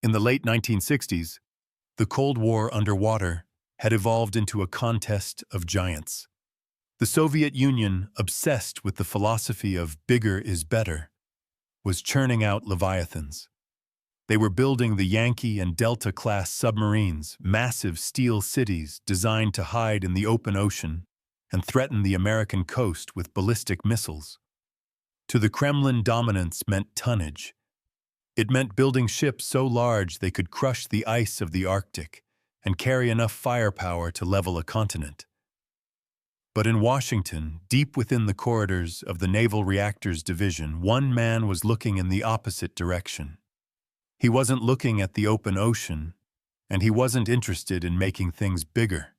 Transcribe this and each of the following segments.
In the late 1960s, the Cold War underwater had evolved into a contest of giants. The Soviet Union, obsessed with the philosophy of bigger is better, was churning out leviathans. They were building the Yankee and Delta-class submarines, massive steel cities designed to hide in the open ocean and threaten the American coast with ballistic missiles. To the Kremlin, dominance meant tonnage. It meant building ships so large they could crush the ice of the Arctic and carry enough firepower to level a continent. But in Washington, deep within the corridors of the Naval Reactors Division, one man was looking in the opposite direction. He wasn't looking at the open ocean, and he wasn't interested in making things bigger.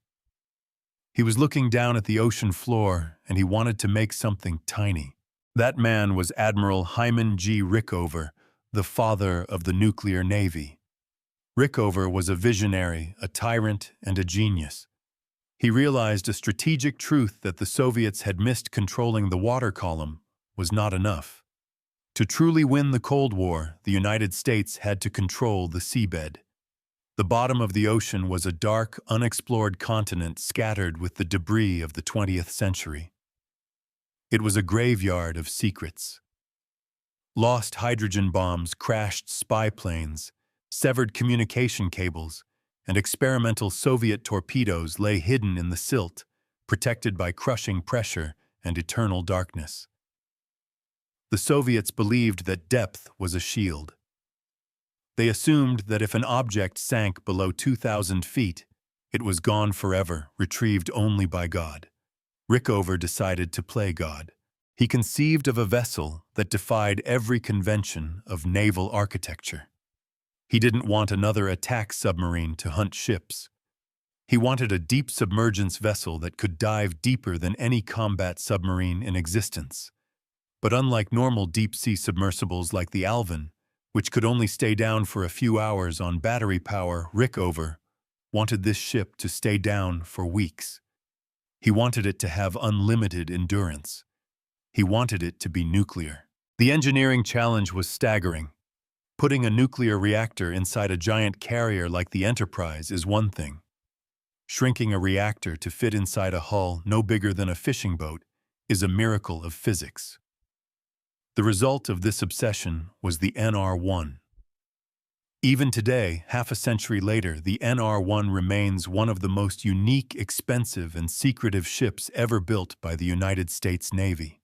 He was looking down at the ocean floor, and he wanted to make something tiny. That man was Admiral Hyman G. Rickover, the father of the nuclear navy. Rickover was a visionary, a tyrant, and a genius. He realized a strategic truth that the Soviets had missed: controlling the water column was not enough. To truly win the Cold War, the United States had to control the seabed. The bottom of the ocean was a dark, unexplored continent scattered with the debris of the 20th century. It was a graveyard of secrets. Lost hydrogen bombs, crashed spy planes, severed communication cables, and experimental Soviet torpedoes lay hidden in the silt, protected by crushing pressure and eternal darkness. The Soviets believed that depth was a shield. They assumed that if an object sank below 2,000 feet, it was gone forever, retrieved only by God. Rickover decided to play God. He conceived of a vessel that defied every convention of naval architecture. He didn't want another attack submarine to hunt ships. He wanted a deep submergence vessel that could dive deeper than any combat submarine in existence. But unlike normal deep-sea submersibles like the Alvin, which could only stay down for a few hours on battery power, Rickover wanted this ship to stay down for weeks. He wanted it to have unlimited endurance. He wanted it to be nuclear. The engineering challenge was staggering. Putting a nuclear reactor inside a giant carrier like the Enterprise is one thing. Shrinking a reactor to fit inside a hull no bigger than a fishing boat is a miracle of physics. The result of this obsession was the NR-1. Even today, half a century later, the NR-1 remains one of the most unique, expensive, and secretive ships ever built by the United States Navy.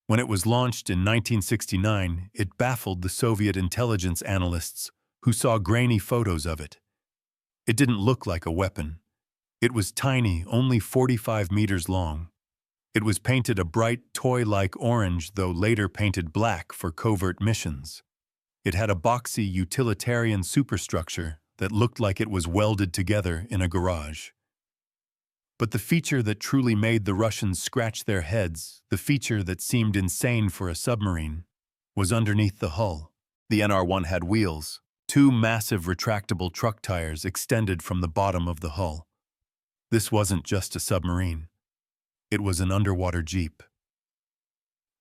When it was launched in 1969, it baffled the Soviet intelligence analysts who saw grainy photos of it. It didn't look like a weapon. It was tiny, only 45 meters long. It was painted a bright, toy-like orange, though later painted black for covert missions. It had a boxy, utilitarian superstructure that looked like it was welded together in a garage. But the feature that truly made the Russians scratch their heads, the feature that seemed insane for a submarine, was underneath the hull. The NR-1 had wheels, two massive retractable truck tires extended from the bottom of the hull. This wasn't just a submarine. It was an underwater jeep.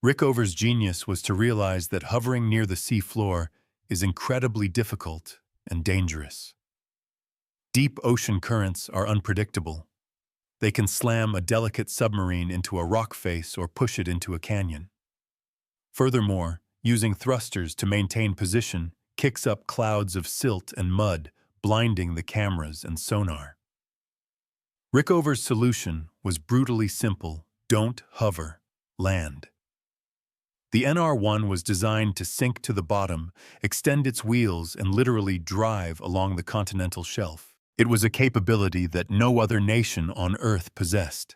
Rickover's genius was to realize that hovering near the sea floor is incredibly difficult and dangerous. Deep ocean currents are unpredictable. They can slam a delicate submarine into a rock face or push it into a canyon. Furthermore, using thrusters to maintain position kicks up clouds of silt and mud, blinding the cameras and sonar. Rickover's solution was brutally simple: don't hover, land. The NR-1 was designed to sink to the bottom, extend its wheels, and literally drive along the continental shelf. It was a capability that no other nation on Earth possessed.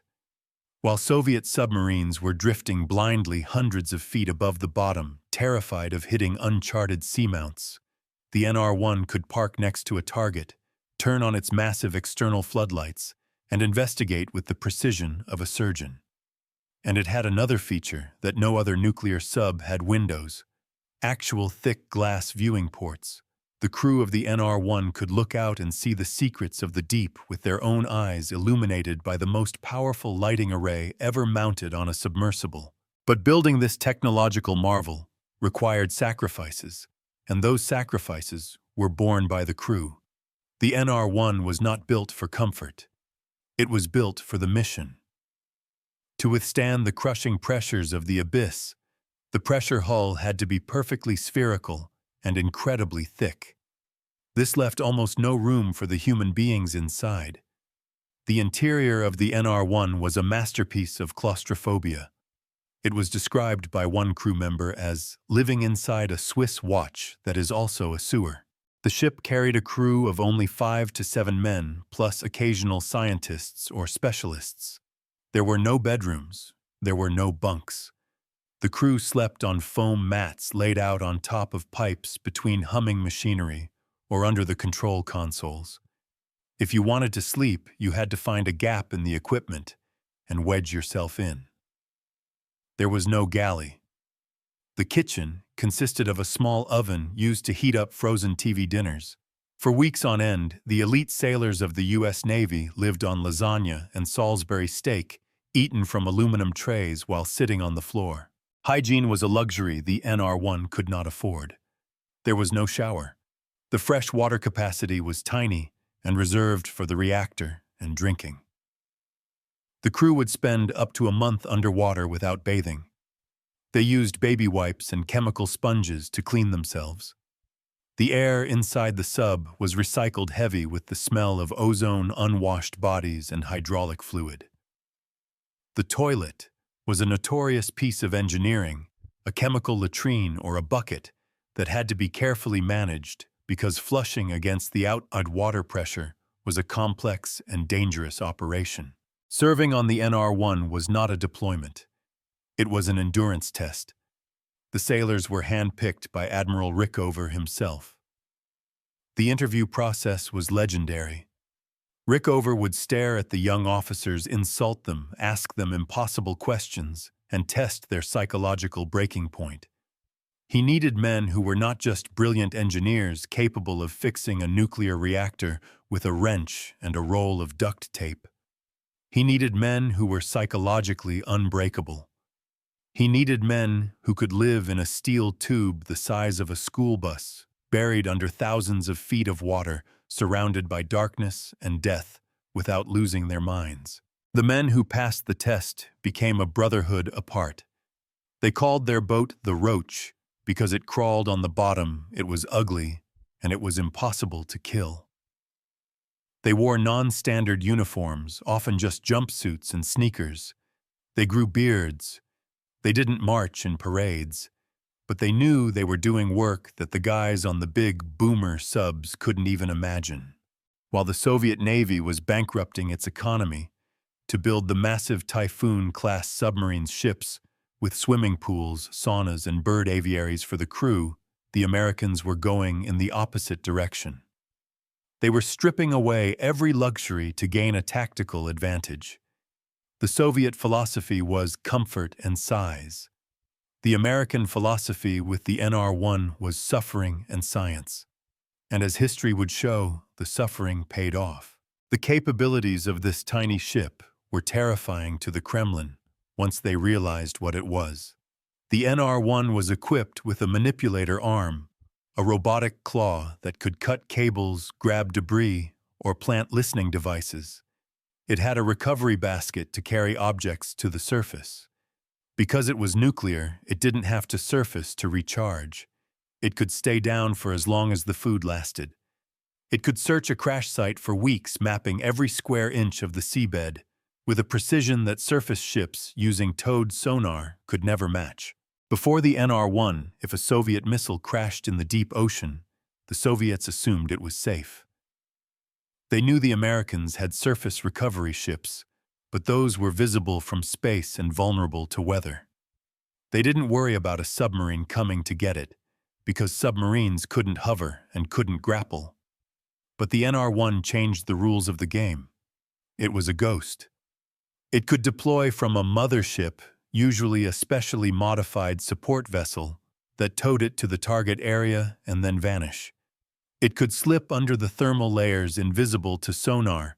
While Soviet submarines were drifting blindly hundreds of feet above the bottom, terrified of hitting uncharted seamounts, the NR-1 could park next to a target, turn on its massive external floodlights, and investigate with the precision of a surgeon. And it had another feature that no other nuclear sub had: windows, actual thick glass viewing ports. The crew of the NR-1 could look out and see the secrets of the deep with their own eyes, illuminated by the most powerful lighting array ever mounted on a submersible. But building this technological marvel required sacrifices, and those sacrifices were borne by the crew. The NR-1 was not built for comfort. It was built for the mission. To withstand the crushing pressures of the abyss, the pressure hull had to be perfectly spherical and incredibly thick. This left almost no room for the human beings inside. The interior of the NR-1 was a masterpiece of claustrophobia. It was described by one crew member as living inside a Swiss watch that is also a sewer. The ship carried a crew of only 5 to 7 men, plus occasional scientists or specialists. There were no bedrooms. There were no bunks. The crew slept on foam mats laid out on top of pipes between humming machinery or under the control consoles. If you wanted to sleep, you had to find a gap in the equipment and wedge yourself in. There was no galley. The kitchen consisted of a small oven used to heat up frozen TV dinners. For weeks on end, the elite sailors of the U.S. Navy lived on lasagna and Salisbury steak, eaten from aluminum trays while sitting on the floor. Hygiene was a luxury the NR-1 could not afford. There was no shower. The fresh water capacity was tiny and reserved for the reactor and drinking. The crew would spend up to a month underwater without bathing. They used baby wipes and chemical sponges to clean themselves. The air inside the sub was recycled heavy with the smell of ozone, unwashed bodies, and hydraulic fluid. The toilet was a notorious piece of engineering, a chemical latrine or a bucket that had to be carefully managed because flushing against the outside water pressure was a complex and dangerous operation. Serving on the NR-1 was not a deployment. It was an endurance test. The sailors were handpicked by Admiral Rickover himself. The interview process was legendary. Rickover would stare at the young officers, insult them, ask them impossible questions, and test their psychological breaking point. He needed men who were not just brilliant engineers capable of fixing a nuclear reactor with a wrench and a roll of duct tape. He needed men who were psychologically unbreakable. He needed men who could live in a steel tube the size of a school bus, buried under thousands of feet of water, surrounded by darkness and death, without losing their minds. The men who passed the test became a brotherhood apart. They called their boat the Roach because it crawled on the bottom, it was ugly, and it was impossible to kill. They wore non-standard uniforms, often just jumpsuits and sneakers. They grew beards. They didn't march in parades, but they knew they were doing work that the guys on the big boomer subs couldn't even imagine. While the Soviet Navy was bankrupting its economy to build the massive Typhoon-class submarine ships with swimming pools, saunas, and bird aviaries for the crew, the Americans were going in the opposite direction. They were stripping away every luxury to gain a tactical advantage. The Soviet philosophy was comfort and size. The American philosophy with the NR-1 was suffering and science. And as history would show, the suffering paid off. The capabilities of this tiny ship were terrifying to the Kremlin once they realized what it was. The NR-1 was equipped with a manipulator arm, a robotic claw that could cut cables, grab debris, or plant listening devices. It had a recovery basket to carry objects to the surface. Because it was nuclear, it didn't have to surface to recharge. It could stay down for as long as the food lasted. It could search a crash site for weeks, mapping every square inch of the seabed, with a precision that surface ships using towed sonar could never match. Before the NR-1, if a Soviet missile crashed in the deep ocean, the Soviets assumed it was safe. They knew the Americans had surface recovery ships, but those were visible from space and vulnerable to weather. They didn't worry about a submarine coming to get it, because submarines couldn't hover and couldn't grapple. But the NR-1 changed the rules of the game. It was a ghost. It could deploy from a mothership, usually a specially modified support vessel, that towed it to the target area and then vanish. It could slip under the thermal layers invisible to sonar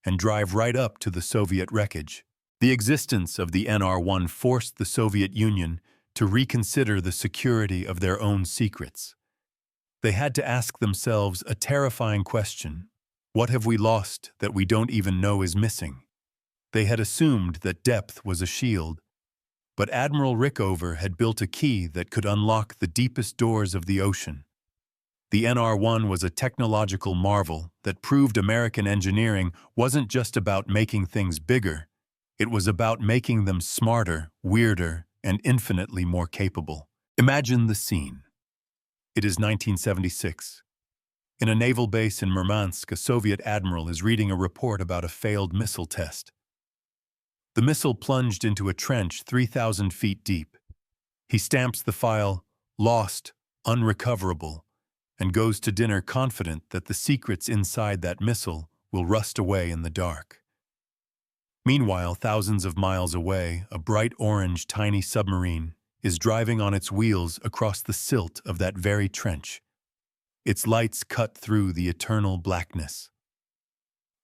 and drive right up to the Soviet wreckage. The existence of the NR-1 forced the Soviet Union to reconsider the security of their own secrets. They had to ask themselves a terrifying question. What have we lost that we don't even know is missing? They had assumed that depth was a shield, but Admiral Rickover had built a key that could unlock the deepest doors of the ocean. The NR-1 was a technological marvel that proved American engineering wasn't just about making things bigger, it was about making them smarter, weirder, and infinitely more capable. Imagine the scene. It is 1976. In a naval base in Murmansk, a Soviet admiral is reading a report about a failed missile test. The missile plunged into a trench 3,000 feet deep. He stamps the file, "Lost, unrecoverable," and goes to dinner confident that the secrets inside that missile will rust away in the dark. Meanwhile, thousands of miles away, a bright orange tiny submarine is driving on its wheels across the silt of that very trench. Its lights cut through the eternal blackness.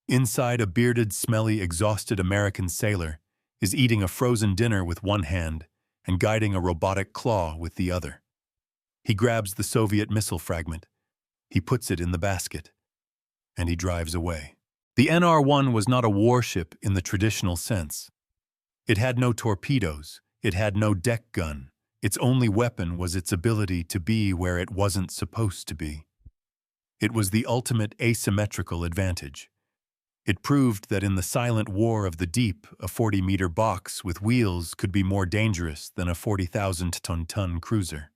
Inside, a bearded, smelly, exhausted American sailor is eating a frozen dinner with one hand and guiding a robotic claw with the other. He grabs the Soviet missile fragment, he puts it in the basket, and he drives away. The NR-1 was not a warship in the traditional sense. It had no torpedoes, it had no deck gun. Its only weapon was its ability to be where it wasn't supposed to be. It was the ultimate asymmetrical advantage. It proved that in the silent war of the deep, a 40-meter box with wheels could be more dangerous than a 40,000-ton cruiser.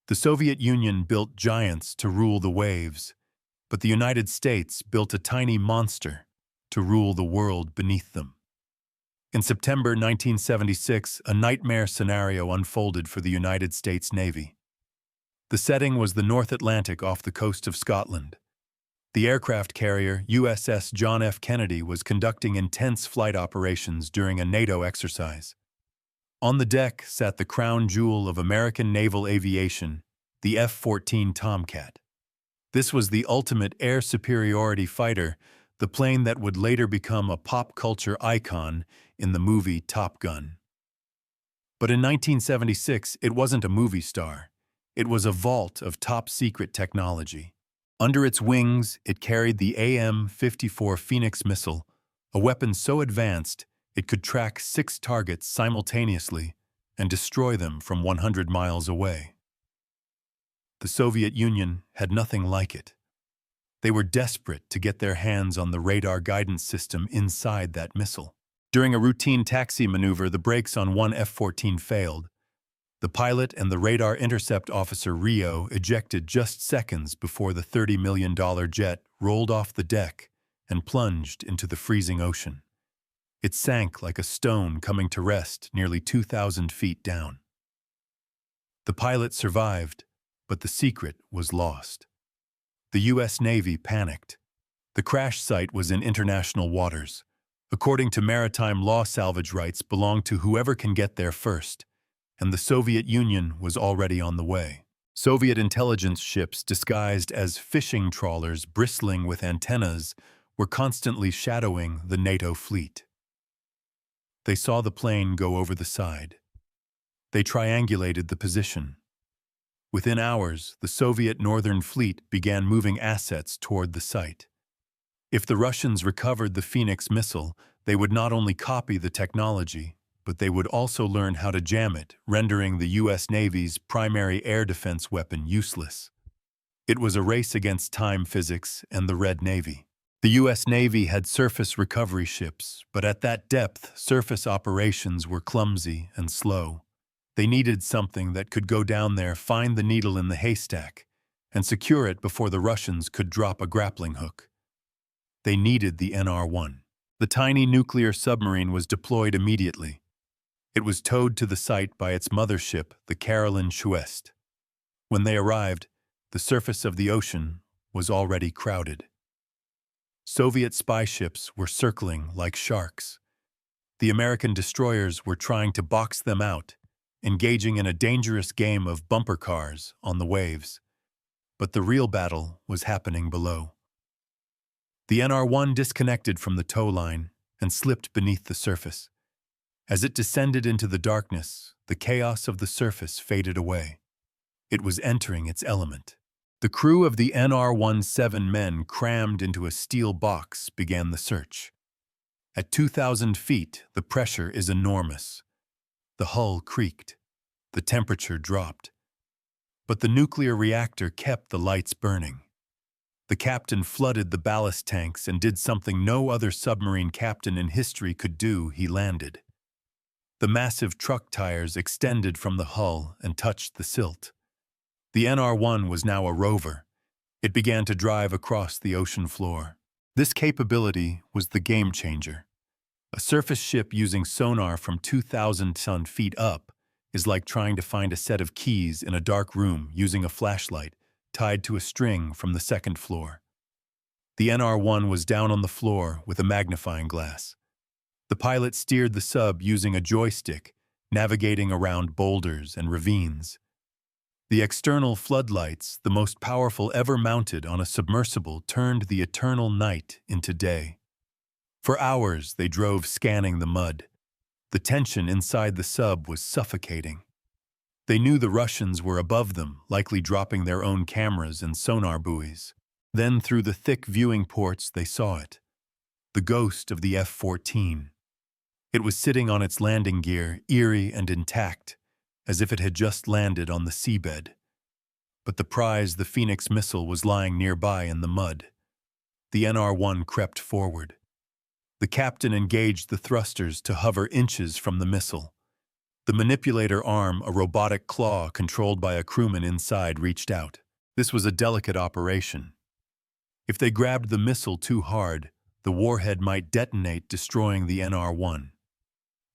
The Soviet Union built giants to rule the waves, but the United States built a tiny monster to rule the world beneath them. In September 1976, a nightmare scenario unfolded for the United States Navy. The setting was the North Atlantic off the coast of Scotland. The aircraft carrier USS John F. Kennedy was conducting intense flight operations during a NATO exercise. On the deck sat the crown jewel of American naval aviation, the F-14 Tomcat. This was the ultimate air superiority fighter, the plane that would later become a pop culture icon in the movie Top Gun. But in 1976, it wasn't a movie star. It was a vault of top-secret technology. Under its wings, it carried the AIM-54 Phoenix missile, a weapon so advanced it could track 6 targets simultaneously and destroy them from 100 miles away. The Soviet Union had nothing like it. They were desperate to get their hands on the radar guidance system inside that missile. During a routine taxi maneuver, the brakes on one F-14 failed. The pilot and the radar intercept officer Rio ejected just seconds before the $30 million jet rolled off the deck and plunged into the freezing ocean. It sank like a stone coming to rest nearly 2,000 feet down. The pilot survived, but the secret was lost. The U.S. Navy panicked. The crash site was in international waters. According to maritime law, salvage rights belong to whoever can get there first, and the Soviet Union was already on the way. Soviet intelligence ships disguised as fishing trawlers bristling with antennas were constantly shadowing the NATO fleet. They saw the plane go over the side. They triangulated the position. Within hours, the Soviet Northern Fleet began moving assets toward the site. If the Russians recovered the Phoenix missile, they would not only copy the technology, but they would also learn how to jam it, rendering the U.S. Navy's primary air defense weapon useless. It was a race against time physics and the Red Navy. The U.S. Navy had surface recovery ships, but at that depth, surface operations were clumsy and slow. They needed something that could go down there, find the needle in the haystack, and secure it before the Russians could drop a grappling hook. They needed the NR-1. The tiny nuclear submarine was deployed immediately. It was towed to the site by its mothership, the Caroline Chouest. When they arrived, the surface of the ocean was already crowded. Soviet spy ships were circling like sharks. The American destroyers were trying to box them out, engaging in a dangerous game of bumper cars on the waves. But the real battle was happening below. The NR-1 disconnected from the tow line and slipped beneath the surface. As it descended into the darkness, the chaos of the surface faded away. It was entering its element. The crew of the NR-17 men crammed into a steel box began the search. At 2,000 feet, the pressure is enormous. The hull creaked. The temperature dropped. But the nuclear reactor kept the lights burning. The captain flooded the ballast tanks and did something no other submarine captain in history could do. He landed. The massive truck tires extended from the hull and touched the silt. The NR-1 was now a rover. It began to drive across the ocean floor. This capability was the game changer. A surface ship using sonar from 2,000 feet up is like trying to find a set of keys in a dark room using a flashlight tied to a string from the second floor. The NR-1 was down on the floor with a magnifying glass. The pilot steered the sub using a joystick, navigating around boulders and ravines. The external floodlights, the most powerful ever mounted on a submersible, turned the eternal night into day. For hours, they drove scanning the mud. The tension inside the sub was suffocating. They knew the Russians were above them, likely dropping their own cameras and sonar buoys. Then, through the thick viewing ports, they saw it. The ghost of the F-14. It was sitting on its landing gear, eerie and intact, as if it had just landed on the seabed. But the prize, the Phoenix missile, was lying nearby in the mud. The NR-1 crept forward. The captain engaged the thrusters to hover inches from the missile. The manipulator arm, a robotic claw controlled by a crewman inside, reached out. This was a delicate operation. If they grabbed the missile too hard, the warhead might detonate, destroying the NR-1.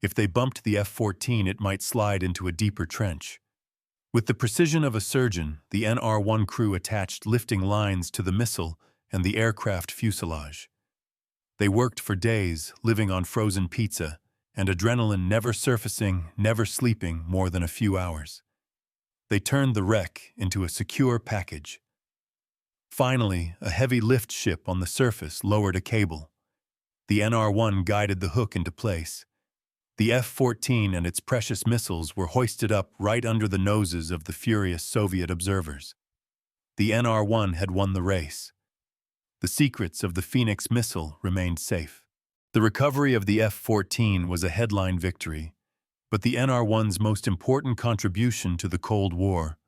If they bumped the F-14, it might slide into a deeper trench. With the precision of a surgeon, the NR-1 crew attached lifting lines to the missile and the aircraft fuselage. They worked for days, living on frozen pizza, and adrenaline never surfacing, never sleeping more than a few hours. They turned the wreck into a secure package. Finally, a heavy lift ship on the surface lowered a cable. The NR-1 guided the hook into place. The F-14 and its precious missiles were hoisted up right under the noses of the furious Soviet observers. The NR-1 had won the race. The secrets of the Phoenix missile remained safe. The recovery of the F-14 was a headline victory, but the NR-1's most important contribution to the Cold War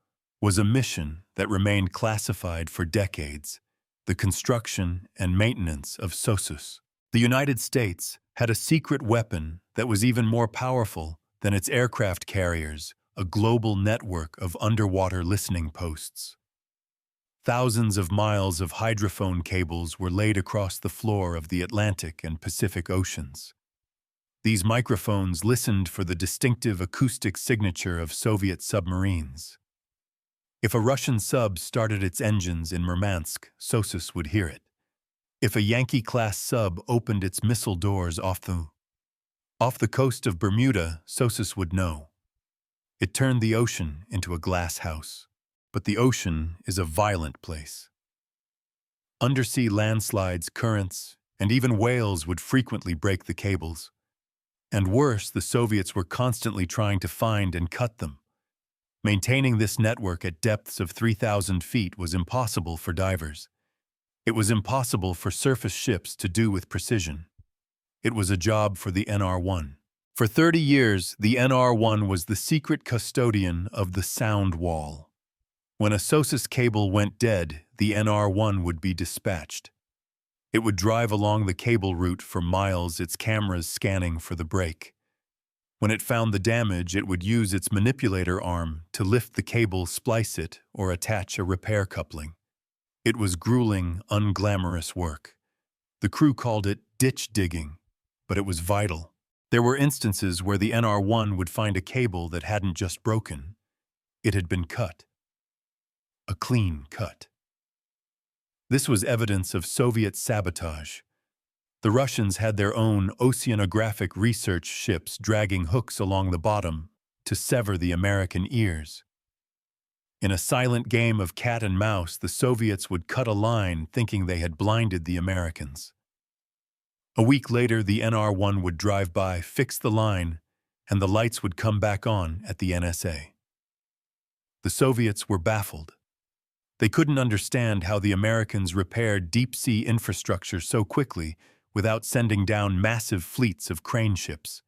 was a mission that remained classified for decades: the construction and maintenance of SOSUS. The United States had a secret weapon that was even more powerful than its aircraft carriers, a global network of underwater listening posts. Thousands of miles of hydrophone cables were laid across the floor of the Atlantic and Pacific Oceans. These microphones listened for the distinctive acoustic signature of Soviet submarines. If a Russian sub started its engines in Murmansk, SOSUS would hear it. If a Yankee-class sub opened its missile doors off the coast of Bermuda, SOSUS would know. It turned the ocean into a glass house. But the ocean is a violent place. Undersea landslides, currents, and even whales would frequently break the cables. And worse, the Soviets were constantly trying to find and cut them. Maintaining this network at depths of 3,000 feet was impossible for divers. It was impossible for surface ships to do with precision. It was a job for the NR-1. For 30 years, the NR-1 was the secret custodian of the sound wall. When a SOSUS cable went dead, the NR-1 would be dispatched. It would drive along the cable route for miles, its cameras scanning for the break. When it found the damage, it would use its manipulator arm to lift the cable, splice it, or attach a repair coupling. It was grueling, unglamorous work. The crew called it ditch digging, but it was vital. There were instances where the NR-1 would find a cable that hadn't just broken. It had been cut. A clean cut. This was evidence of Soviet sabotage. The Russians had their own oceanographic research ships dragging hooks along the bottom to sever the American ears. In a silent game of cat and mouse, the Soviets would cut a line thinking they had blinded the Americans. A week later, the NR-1 would drive by, fix the line, and the lights would come back on at the NSA. The Soviets were baffled. They couldn't understand how the Americans repaired deep-sea infrastructure so quickly without sending down massive fleets of crane ships.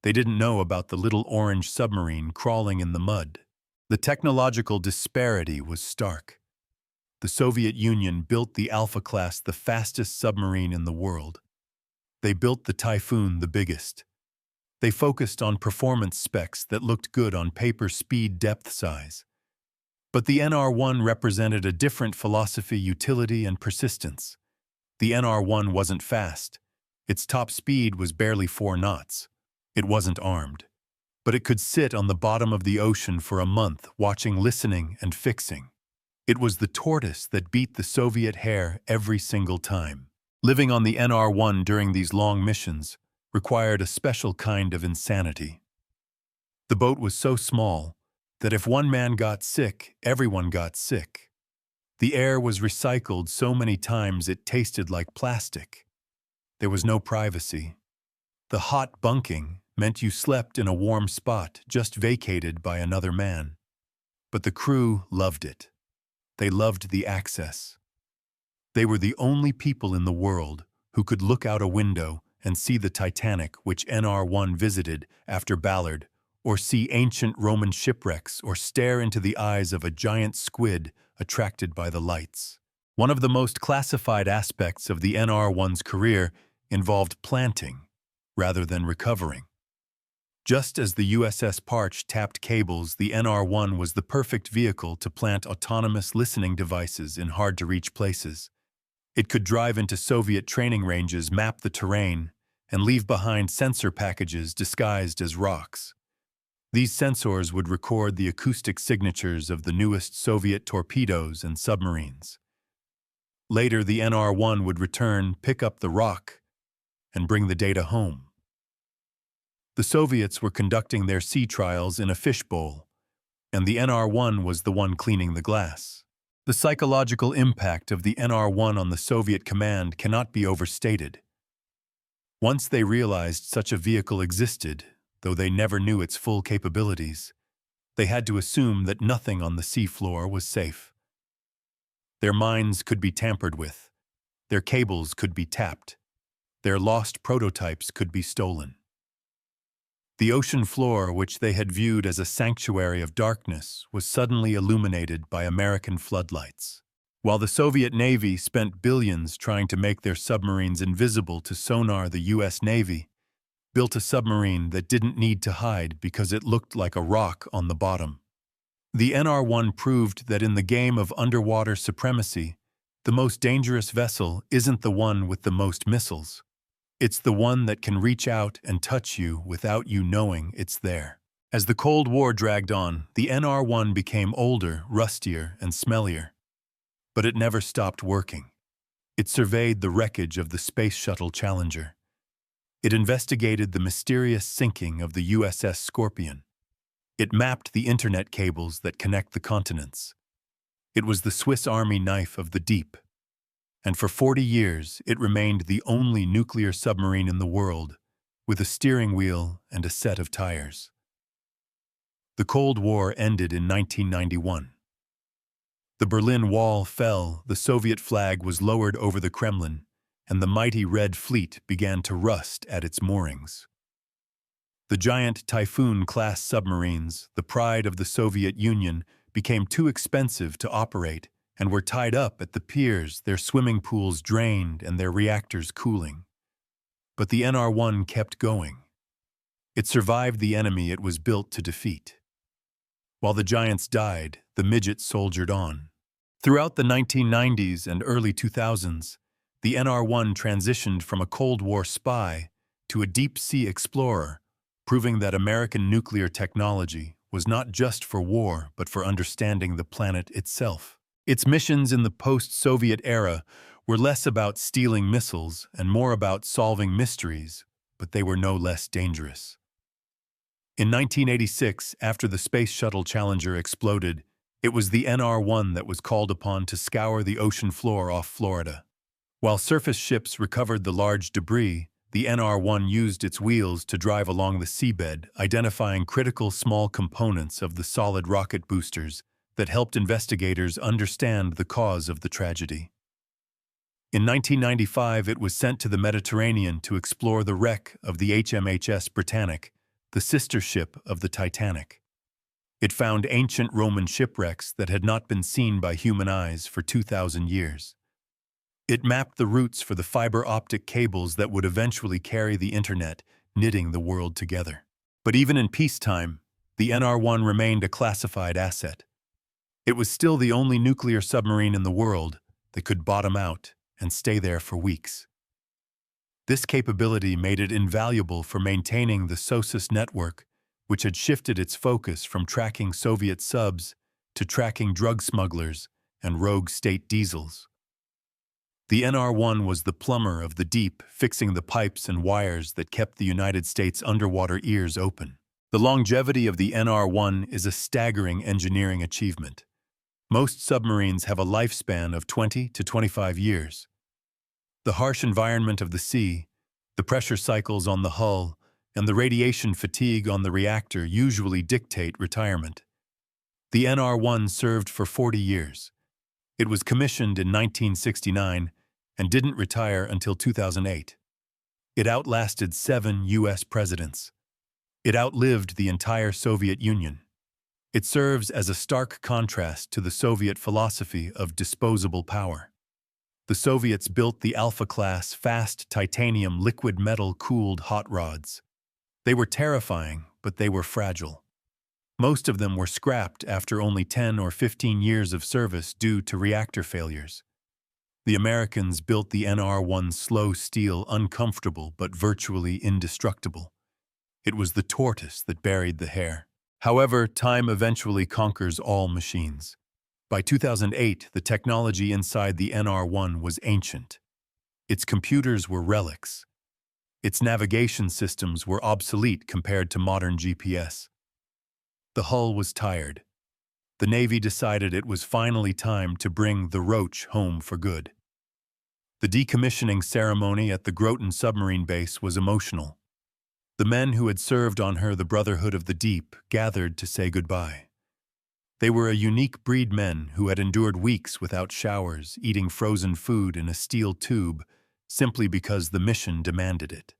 They didn't know about the little orange submarine crawling in the mud. The technological disparity was stark. The Soviet Union built the Alpha class, the fastest submarine in the world. They built the Typhoon, the biggest. They focused on performance specs that looked good on paper: speed, depth, size. But the NR-1 represented a different philosophy: utility and persistence. The NR-1 wasn't fast. Its top speed was barely 4 knots. It wasn't armed. But it could sit on the bottom of the ocean for a month, watching, listening, and fixing. It was the tortoise that beat the Soviet hare every single time. Living on the NR-1 during these long missions required a special kind of insanity. The boat was so small that if one man got sick, everyone got sick. The air was recycled so many times it tasted like plastic. There was no privacy. The hot bunking meant you slept in a warm spot just vacated by another man. But the crew loved it. They loved the access. They were the only people in the world who could look out a window and see the Titanic, which NR-1 visited after Ballard, or see ancient Roman shipwrecks, or stare into the eyes of a giant squid attracted by the lights. One of the most classified aspects of the NR-1's career involved planting rather than recovering. Just as the USS Parch tapped cables, the NR-1 was the perfect vehicle to plant autonomous listening devices in hard-to-reach places. It could drive into Soviet training ranges, map the terrain, and leave behind sensor packages disguised as rocks. These sensors would record the acoustic signatures of the newest Soviet torpedoes and submarines. Later, the NR-1 would return, pick up the rock, and bring the data home. The Soviets were conducting their sea trials in a fishbowl, and the NR-1 was the one cleaning the glass. The psychological impact of the NR-1 on the Soviet command cannot be overstated. Once they realized such a vehicle existed, though they never knew its full capabilities, they had to assume that nothing on the seafloor was safe. Their minds could be tampered with. Their cables could be tapped. Their lost prototypes could be stolen. The ocean floor, which they had viewed as a sanctuary of darkness, was suddenly illuminated by American floodlights. While the Soviet Navy spent billions trying to make their submarines invisible to sonar, the U.S. Navy built a submarine that didn't need to hide because it looked like a rock on the bottom. The NR-1 proved that in the game of underwater supremacy, the most dangerous vessel isn't the one with the most missiles. It's the one that can reach out and touch you without you knowing it's there. As the Cold War dragged on, the NR-1 became older, rustier, and smellier. But it never stopped working. It surveyed the wreckage of the Space Shuttle Challenger. It investigated the mysterious sinking of the USS Scorpion. It mapped the internet cables that connect the continents. It was the Swiss Army knife of the deep. And for 40 years, it remained the only nuclear submarine in the world, with a steering wheel and a set of tires. The Cold War ended in 1991. The Berlin Wall fell, the Soviet flag was lowered over the Kremlin, and the mighty Red Fleet began to rust at its moorings. The giant Typhoon-class submarines, the pride of the Soviet Union, became too expensive to operate and were tied up at the piers, their swimming pools drained and their reactors cooling. But the NR-1 kept going. It survived the enemy it was built to defeat. While the giants died, the midgets soldiered on. Throughout the 1990s and early 2000s, the NR-1 transitioned from a Cold War spy to a deep-sea explorer, proving that American nuclear technology was not just for war but for understanding the planet itself. Its missions in the post-Soviet era were less about stealing missiles and more about solving mysteries, but they were no less dangerous. In 1986, after the Space Shuttle Challenger exploded, it was the NR-1 that was called upon to scour the ocean floor off Florida. While surface ships recovered the large debris, the NR-1 used its wheels to drive along the seabed, identifying critical small components of the solid rocket boosters that helped investigators understand the cause of the tragedy. In 1995, it was sent to the Mediterranean to explore the wreck of the HMHS Britannic, the sister ship of the Titanic. It found ancient Roman shipwrecks that had not been seen by human eyes for 2,000 years. It mapped the routes for the fiber optic cables that would eventually carry the internet, knitting the world together. But even in peacetime, the NR-1 remained a classified asset. It was still the only nuclear submarine in the world that could bottom out and stay there for weeks. This capability made it invaluable for maintaining the SOSUS network, which had shifted its focus from tracking Soviet subs to tracking drug smugglers and rogue state diesels. The NR-1 was the plumber of the deep, fixing the pipes and wires that kept the United States underwater ears open. The longevity of the NR-1 is a staggering engineering achievement. Most submarines have a lifespan of 20 to 25 years. The harsh environment of the sea, the pressure cycles on the hull, and the radiation fatigue on the reactor usually dictate retirement. The NR-1 served for 40 years. It was commissioned in 1969 and didn't retire until 2008. It outlasted 7 U.S. presidents. It outlived the entire Soviet Union. It serves as a stark contrast to the Soviet philosophy of disposable power. The Soviets built the Alpha-class fast titanium liquid metal-cooled hot rods. They were terrifying, but they were fragile. Most of them were scrapped after only 10 or 15 years of service due to reactor failures. The Americans built the NR-1 slow steel, uncomfortable but virtually indestructible. It was the tortoise that buried the hare. However, time eventually conquers all machines. By 2008, the technology inside the NR-1 was ancient. Its computers were relics. Its navigation systems were obsolete compared to modern GPS. The hull was tired. The Navy decided it was finally time to bring the Roach home for good. The decommissioning ceremony at the Groton submarine base was emotional. The men who had served on her the Brotherhood of the Deep gathered to say goodbye. They were a unique breed men who had endured weeks without showers, eating frozen food in a steel tube, simply because the mission demanded it.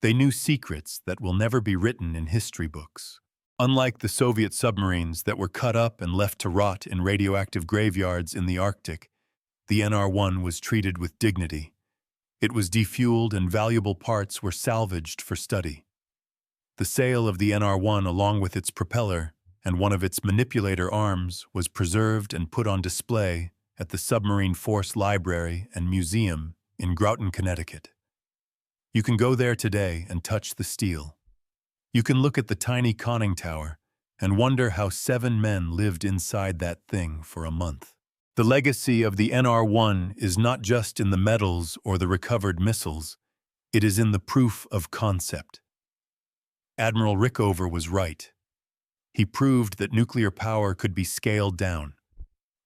They knew secrets that will never be written in history books. Unlike the Soviet submarines that were cut up and left to rot in radioactive graveyards in the Arctic, the NR-1 was treated with dignity. It was defueled and valuable parts were salvaged for study. The sail of the NR-1, along with its propeller and one of its manipulator arms, was preserved and put on display at the Submarine Force Library and Museum in Groton, Connecticut. You can go there today and touch the steel. You can look at the tiny conning tower and wonder how 7 men lived inside that thing for a month. The legacy of the NR-1 is not just in the medals or the recovered missiles, it is in the proof of concept. Admiral Rickover was right. He proved that nuclear power could be scaled down.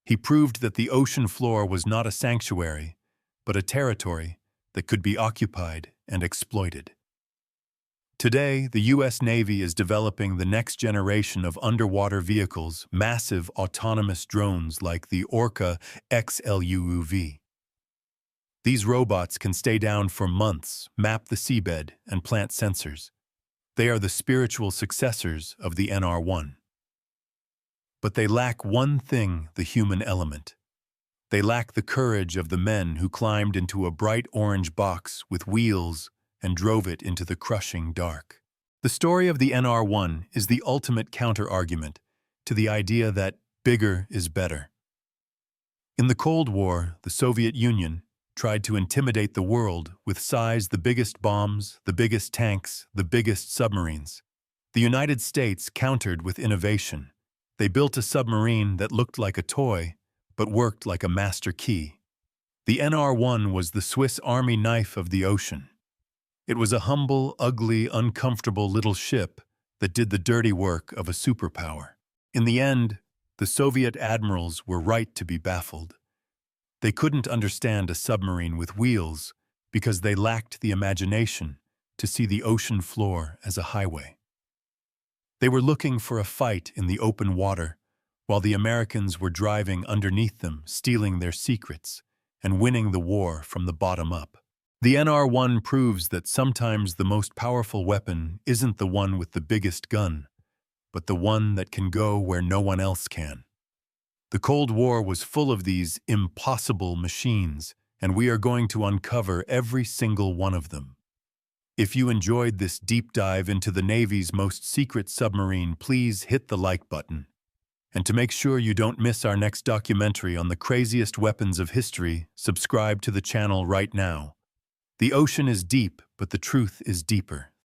He proved that the ocean floor was not a sanctuary, but a territory that could be occupied and exploited. Today, the U.S. Navy is developing the next generation of underwater vehicles, massive autonomous drones like the Orca XLUUV. These robots can stay down for months, map the seabed, and plant sensors. They are the spiritual successors of the NR-1. But they lack one thing, the human element. They lack the courage of the men who climbed into a bright orange box with wheels and drove it into the crushing dark. The story of the NR-1 is the ultimate counter-argument to the idea that bigger is better. In the Cold War, the Soviet Union tried to intimidate the world with size the biggest bombs, the biggest tanks, the biggest submarines. The United States countered with innovation. They built a submarine that looked like a toy, but worked like a master key. The NR-1 was the Swiss Army knife of the ocean. It was a humble, ugly, uncomfortable little ship that did the dirty work of a superpower. In the end, the Soviet admirals were right to be baffled. They couldn't understand a submarine with wheels because they lacked the imagination to see the ocean floor as a highway. They were looking for a fight in the open water while the Americans were driving underneath them, stealing their secrets, and winning the war from the bottom up. The NR-1 proves that sometimes the most powerful weapon isn't the one with the biggest gun, but the one that can go where no one else can. The Cold War was full of these impossible machines, and we are going to uncover every single one of them. If you enjoyed this deep dive into the Navy's most secret submarine, please hit the like button. And to make sure you don't miss our next documentary on the craziest weapons of history, subscribe to the channel right now. The ocean is deep, but the truth is deeper.